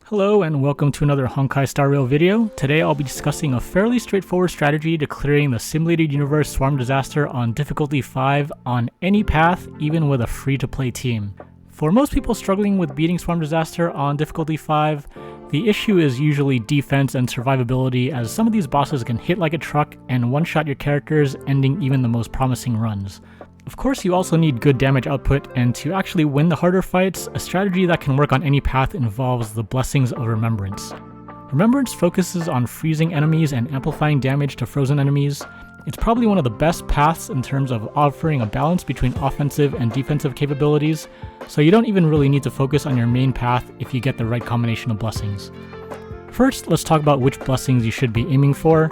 Hello and welcome to another Honkai Star Rail video. Today I'll be discussing a fairly straightforward strategy to clearing the simulated universe Swarm Disaster on difficulty 5 on any path, even with a free-to-play team. For most people struggling with beating Swarm Disaster on difficulty 5, the issue is usually defense and survivability, as some of these bosses can hit like a truck and one-shot your characters, ending even the most promising runs. Of course, you also need good damage output, and to actually win the harder fights, a strategy that can work on any path involves the Blessings of Remembrance. Remembrance focuses on freezing enemies and amplifying damage to frozen enemies. It's probably one of the best paths in terms of offering a balance between offensive and defensive capabilities, so you don't even really need to focus on your main path if you get the right combination of blessings. First, let's talk about which blessings you should be aiming for.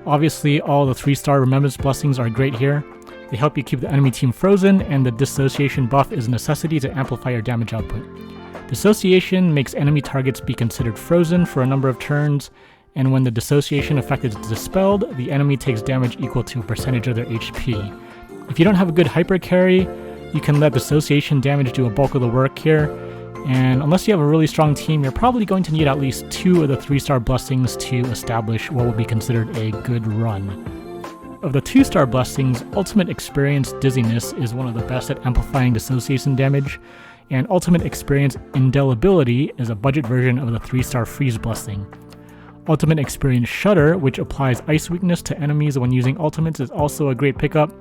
Obviously, all the 3-star Remembrance blessings are great here. They help you keep the enemy team frozen, and the Dissociation buff is a necessity to amplify your damage output. Dissociation makes enemy targets be considered frozen for a number of turns, and when the Dissociation effect is dispelled, the enemy takes damage equal to a percentage of their HP. If you don't have a good hyper carry, you can let Dissociation damage do a bulk of the work here, and unless you have a really strong team, you're probably going to need at least 2 of the 3-star blessings to establish what will be considered a good run. Of the 2-star blessings, Ultimate Experience Dizziness is one of the best at amplifying dissociation damage, and Ultimate Experience Indelibility is a budget version of the 3-star Freeze blessing. Ultimate Experience Shudder, which applies ice weakness to enemies when using ultimates, is also a great pickup.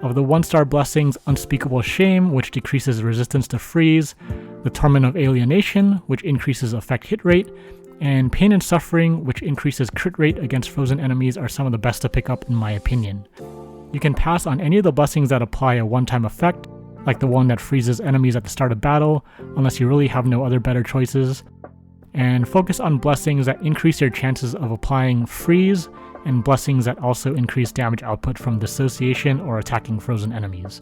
Of the 1-star blessings, Unspeakable Shame, which decreases resistance to freeze, the Torment of Alienation, which increases effect hit rate, and Pain and Suffering, which increases crit rate against frozen enemies, are some of the best to pick up in my opinion. You can pass on any of the blessings that apply a one-time effect, like the one that freezes enemies at the start of battle, unless you really have no other better choices, and focus on blessings that increase your chances of applying freeze, and blessings that also increase damage output from dissociation or attacking frozen enemies.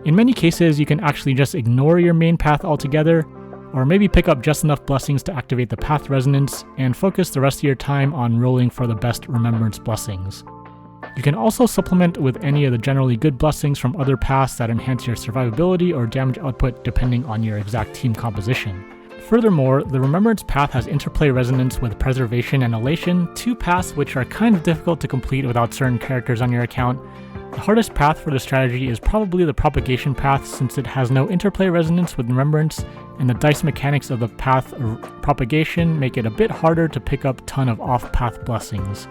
In many cases, you can actually just ignore your main path altogether, or maybe pick up just enough blessings to activate the path resonance, and focus the rest of your time on rolling for the best remembrance blessings. You can also supplement with any of the generally good blessings from other paths that enhance your survivability or damage output depending on your exact team composition. Furthermore, the Remembrance path has interplay resonance with Preservation and Elation, 2 paths which are kind of difficult to complete without certain characters on your account. The hardest path for the strategy is probably the Propagation path, since it has no interplay resonance with Remembrance, and the dice mechanics of the path of Propagation make it a bit harder to pick up a ton of off-path blessings.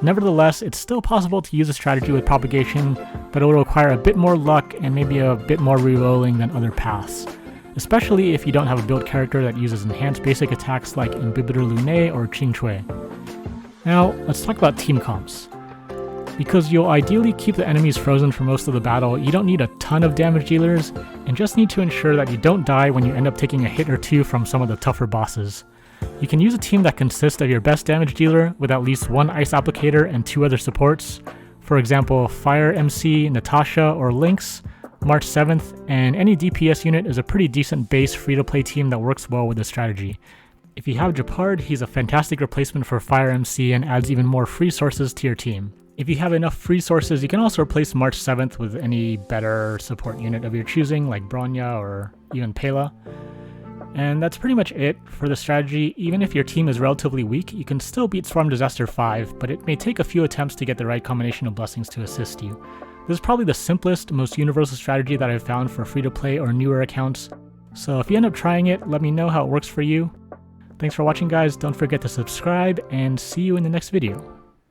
Nevertheless, it's still possible to use a strategy with Propagation, but it will require a bit more luck and maybe a bit more rerolling than other paths, especially if you don't have a build character that uses enhanced basic attacks like Imbibitor Lunae or Qing Chui. Now, let's talk about team comps. Because you'll ideally keep the enemies frozen for most of the battle, you don't need a ton of damage dealers, and just need to ensure that you don't die when you end up taking a hit or 2 from some of the tougher bosses. You can use a team that consists of your best damage dealer with at least 1 ice applicator and 2 other supports, for example Fire MC, Natasha, or Lynx. March 7th, and any DPS unit is a pretty decent base free-to-play team that works well with this strategy. If you have Japard, he's a fantastic replacement for Fire MC and adds even more free sources to your team. If you have enough free sources, you can also replace March 7th with any better support unit of your choosing, like Bronya or even Pela. And that's pretty much it for the strategy. Even if your team is relatively weak, you can still beat Swarm Disaster 5, but it may take a few attempts to get the right combination of blessings to assist you. This is probably the simplest, most universal strategy that I've found for free-to-play or newer accounts, so if you end up trying it, let me know how it works for you. Thanks for watching guys, don't forget to subscribe, and see you in the next video.